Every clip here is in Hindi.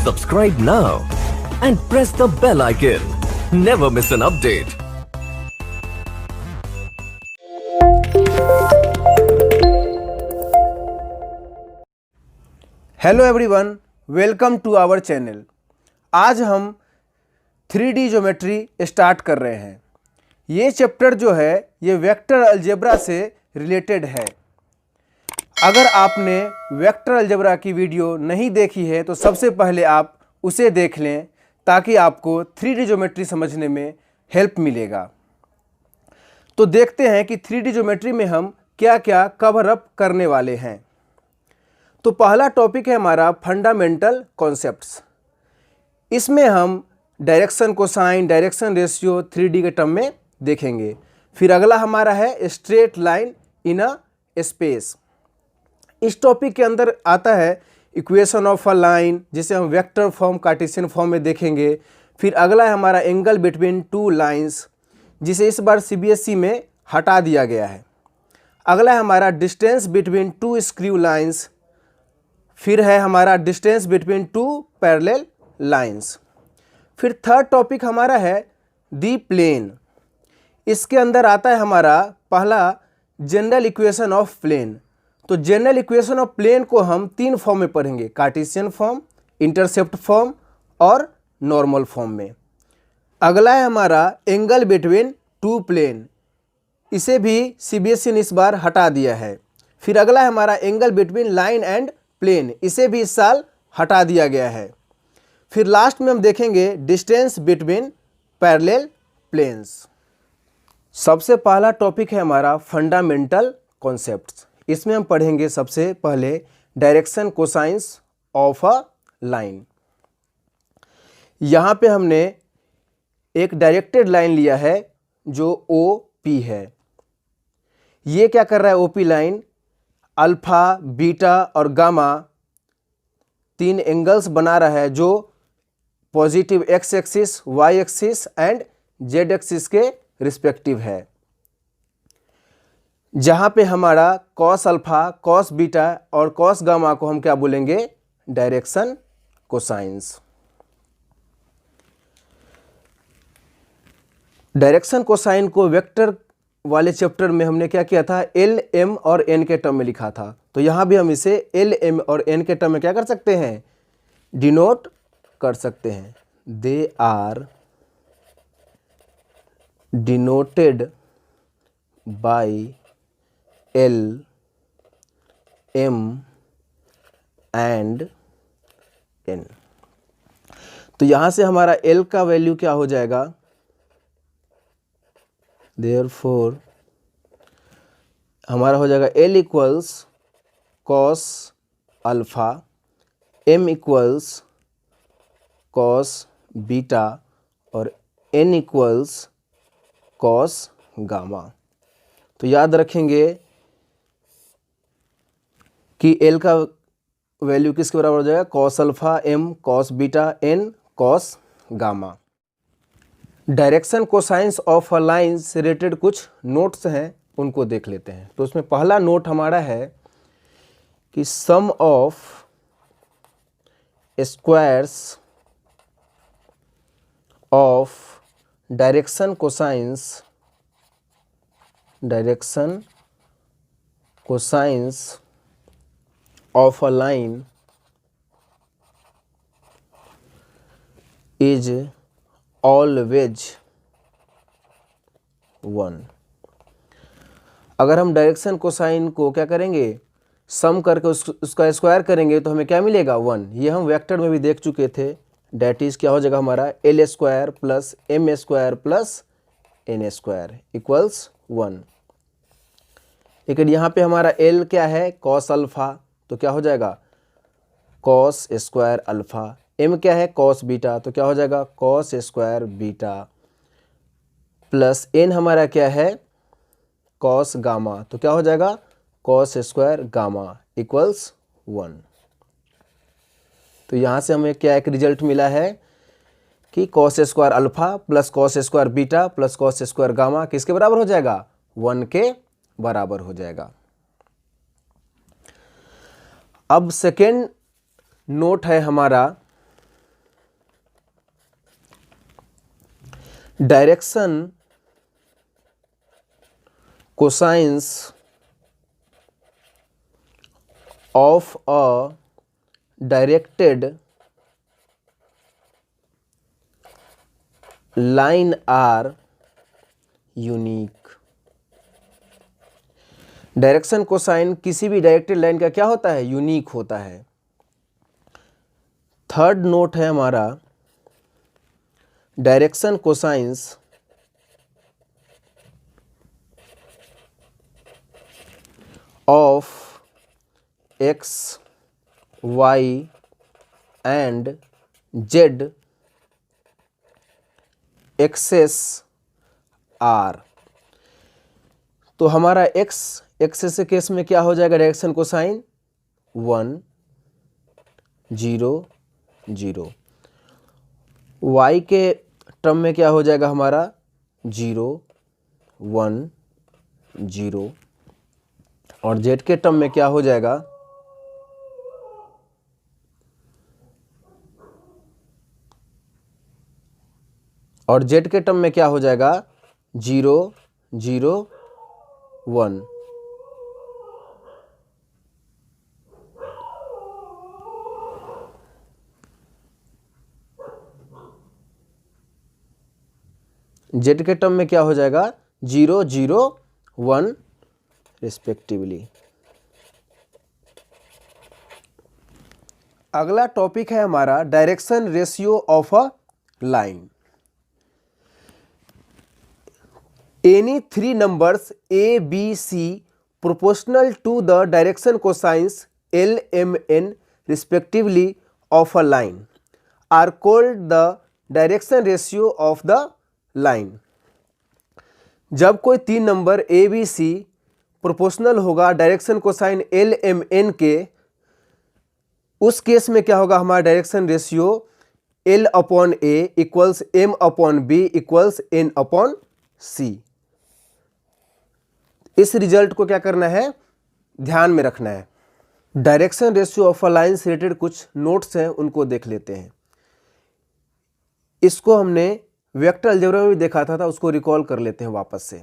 Subscribe now and press the bell icon. Never miss an update. Hello everyone, welcome to our channel. आज हम 3D ज्योमेट्री स्टार्ट कर रहे हैं। ये चैप्टर जो है ये वेक्टर अलजेब्रा से रिलेटेड है। अगर आपने वेक्टर अलजेब्रा की वीडियो नहीं देखी है तो सबसे पहले आप उसे देख लें ताकि आपको 3D ज्योमेट्री समझने में हेल्प मिलेगा। तो देखते हैं कि 3D ज्योमेट्री में हम क्या क्या कवर अप करने वाले हैं। तो पहला टॉपिक है हमारा फंडामेंटल कॉन्सेप्ट्स। इसमें हम direction cosine, direction ratio 3D के टर्म में देखेंगे। फिर अगला हमारा है straight line in a space. इस टॉपिक के अंदर आता है इक्वेशन ऑफ अ लाइन, जिसे हम वेक्टर फॉर्म, कार्टेशियन फॉर्म में देखेंगे। फिर अगला है हमारा एंगल बिटवीन टू लाइंस, जिसे इस बार CBSE में हटा दिया गया है। अगला है हमारा distance between two screw lines. फिर है हमारा distance between two parallel lines. फिर थर्ड टॉपिक हमारा है दी प्लेन। इसके अंदर आता है हमारा पहला जनरल इक्वेशन ऑफ प्लेन। तो जनरल इक्वेशन ऑफ प्लेन को हम तीन फॉर्म में पढ़ेंगे, कार्टेशियन फॉर्म, इंटरसेप्ट फॉर्म और नॉर्मल फॉर्म में। अगला है हमारा एंगल बिटवीन टू प्लेन। इसे भी CBSE ने इस बार हटा दिया है। फिर अगला है हमारा angle between line and plane. इसे भी इस साल हटा दिया गया है। फिर लास्ट में हम देखेंगे डिस्टेंस बिटवीन पैरेलल प्लेन्स। सबसे पहला टॉपिक है हमारा फंडामेंटल कॉन्सेप्ट्स। इसमें हम पढ़ेंगे सबसे पहले direction cosines of a line. यहाँ पे हमने एक डायरेक्टेड लाइन लिया है जो OP है। ये क्या कर रहा है OP लाइन, अल्फा, बीटा और गामा तीन एंगल्स बना रहा है जो positive X axis, Y axis and Z axis के रिस्पेक्टिव है। जहाँ पे हमारा कॉस अल्फा, कॉस बीटा और कॉस गामा को हम क्या बोलेंगे, डायरेक्शन कोसाइंस। डायरेक्शन कोसाइन को वेक्टर वाले चैप्टर में हमने क्या किया था, L, M और N के टर्म में लिखा था। तो यहाँ भी हम इसे L, M और N के टर्म में क्या कर सकते हैं, डिनोट कर सकते हैं। They are denoted by L, M and N। तो यहां से हमारा L का वैल्यू क्या हो जाएगा, देयरफॉर हमारा हो जाएगा L equals cos alpha, M equals cos beta और N इक्वल्स कॉस गामा। तो याद रखेंगे कि L का वैल्यू किसके बराबर हो जाएगा, cos alpha, M cos beta, N cos gamma. Direction cosines of a line से रिलेटेड कुछ नोट्स हैं, उनको देख लेते हैं। तो उसमें पहला नोट हमारा है कि sum of squares of direction cosines of a line is always 1। अगर हम डायरेक्शन कोसाइन को क्या करेंगे, सम करके उसका स्क्वायर करेंगे तो हमें क्या मिलेगा, 1। ये हम वेक्टर में भी देख चुके थे। डेट इज क्या हो जाएगा हमारा L square plus M square plus N square equals 1। लेकिन यहाँ पे हमारा L क्या है, कॉस अल्फा, तो क्या हो जाएगा कॉस स्क्वायर अल्फा। M क्या है, कॉस बीटा, तो क्या हो जाएगा cos square beta plus N हमारा क्या है, कॉस गामा, तो क्या हो जाएगा कॉस स्क्वायर गामा इक्वल्स 1। तो यहाँ से हमें क्या एक रिजल्ट मिला है कि cos square alpha plus cos square beta plus cos square gamma किसके बराबर हो जाएगा, 1 के बराबर हो जाएगा। अब सेकेंड नोट है हमारा direction cosines of a directed line are unique. Direction cosine किसी भी डायरेक्टेड लाइन का क्या होता है? यूनिक होता है। थर्ड नोट है हमारा, direction cosines of X Y and Z axes are. तो हमारा एक्स एक्सेस के केस में क्या हो जाएगा? Direction cosine 1 0 0। वाई के टर्म में क्या हो जाएगा हमारा? 0 1 0। और जेड के टर्म में क्या हो जाएगा? और जेड के टर्म में क्या हो जाएगा? 0 0 1। जेड के टर्म में क्या हो जाएगा? 0 0 1 रिस्पेक्टिवली। अगला टॉपिक है हमारा direction ratio of a line. Any three numbers A B C proportional to the direction cosines L M N respectively of a line are called the direction ratio of the line. जब कोई तीन नंबर ए बी सी प्रोपोर्शनल होगा direction cosine L M N के, उस केस में क्या होगा? हमारा direction ratio L upon A equals M upon B equals N upon C. इस रिजल्ट को क्या करना है? ध्यान में रखना है। Direction ratio of a line से रिलेटेड कुछ नोट्स हैं, उनको देख लेते हैं। इसको हमने वेक्टर अलजेब्रा में भी देखा था, उसको रिकॉल कर लेते हैं वापस से।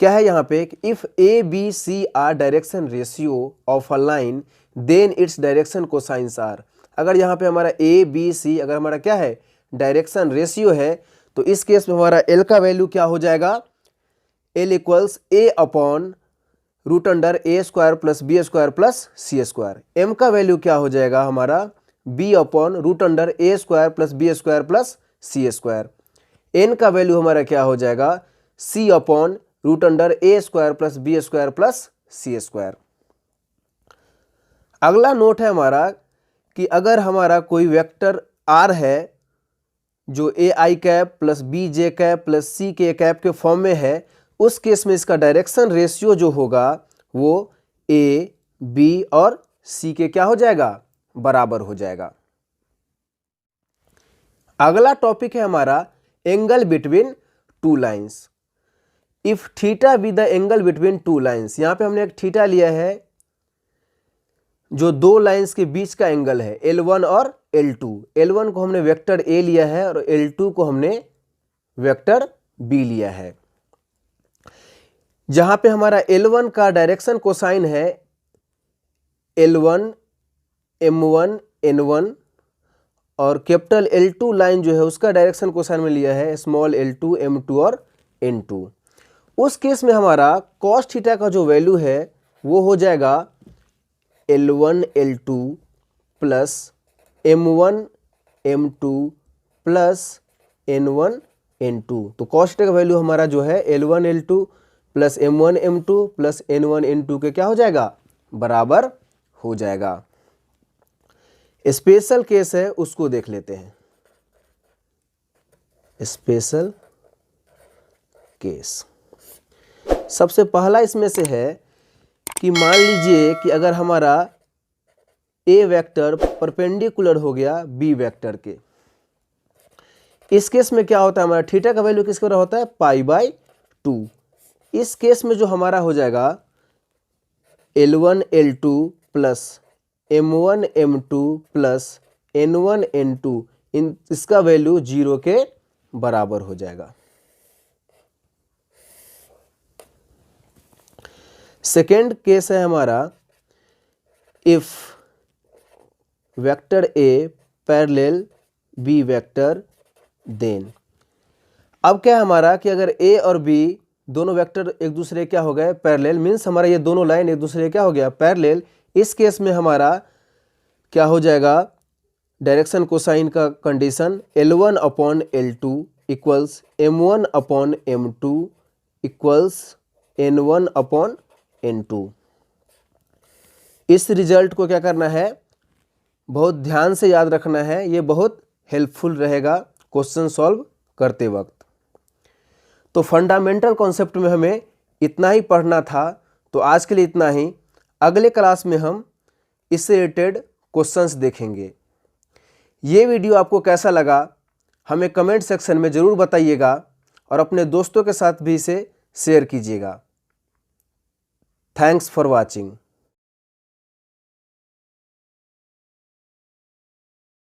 क्या है यहाँ पे? If A B C are direction ratio of a line then its direction cosines are. अगर यहाँ पे हमारा ए बी सी अगर हमारा क्या है? डायरेक्शन रेशियो है, तो इस केस में हमारा एल का वैल्यू क्या हो जाएगा? L equals A upon root under A square plus B square plus C square. M का वैल्यू क्या हो जाएगा हमारा? B upon root under A square plus B square plus C square. N का वैल्यू हमारा क्या हो जाएगा? C upon root under A square plus B square plus C square. अगला नोट है हमारा कि अगर हमारा कोई वेक्टर आर है जो A I cap plus B J cap plus C K cap के फॉर्म में है, उस केस में इसका डायरेक्शन रेशियो जो होगा वो ए बी और सी के क्या हो जाएगा? बराबर हो जाएगा। अगला टॉपिक है हमारा angle between two lines. If theta be the angle between two lines. यहां पे हमने एक थीटा लिया है जो दो लाइंस के बीच का एंगल है, L1 और L2। L1 को हमने वेक्टर A लिया है और L2 को हमने वेक्टर B लिया है। जहां पे हमारा L1 का डायरेक्शन कोसाइन है L1 M1 N1 और कैपिटल L2 लाइन जो है उसका डायरेक्शन कोसाइन में लिया है स्मॉल L2 M2 और N2। उस केस में हमारा कॉस थीटा का जो वैल्यू है वो हो जाएगा L1 L2 plus M1 M2 plus N1 N2। तो कॉस थीटा का वैल्यू हमारा जो है L1 L2 plus M1 M2 plus N1 N2 के क्या हो जाएगा? बराबर हो जाएगा। स्पेशल केस है, उसको देख लेते हैं। स्पेशल केस सबसे पहला इसमें से है कि मान लीजिए कि अगर हमारा ए वेक्टर परपेंडिकुलर हो गया बी वेक्टर के, इस केस में क्या होता है? हमारा थीटा का वैल्यू किसके बराबर होता है? π/2। इस केस में जो हमारा हो जाएगा L1 L2 plus M1 M2 plus N1 N2, इसका वैल्यू 0 के बराबर हो जाएगा। सेकेंड केस है हमारा if vector A parallel B vector then. अब क्या है हमारा कि अगर ए और बी दोनों वेक्टर एक दूसरे क्या हो गए पैरेलल, मीन्स हमारा ये दोनों लाइन एक दूसरे क्या हो गया पैरेलल। इस केस में हमारा क्या हो जाएगा डायरेक्शन कोसाइन का condition L1 upon L2 equals M1 upon M2 equals N1 upon N2। इस रिजल्ट को क्या करना है, बहुत ध्यान से याद रखना है, ये बहुत हेल्पफुल रहेगा क्वेश्चन सॉल्व करते वक्त। तो फंडामेंटल कॉन्सेप्ट में हमें इतना ही पढ़ना था, तो आज के लिए इतना ही। अगले क्लास में हम इससे रिलेटेड क्वेश्चंस देखेंगे। ये वीडियो आपको कैसा लगा हमें कमेंट सेक्शन में ज़रूर बताइएगा और अपने दोस्तों के साथ भी इसे शेयर कीजिएगा। Thanks for watching.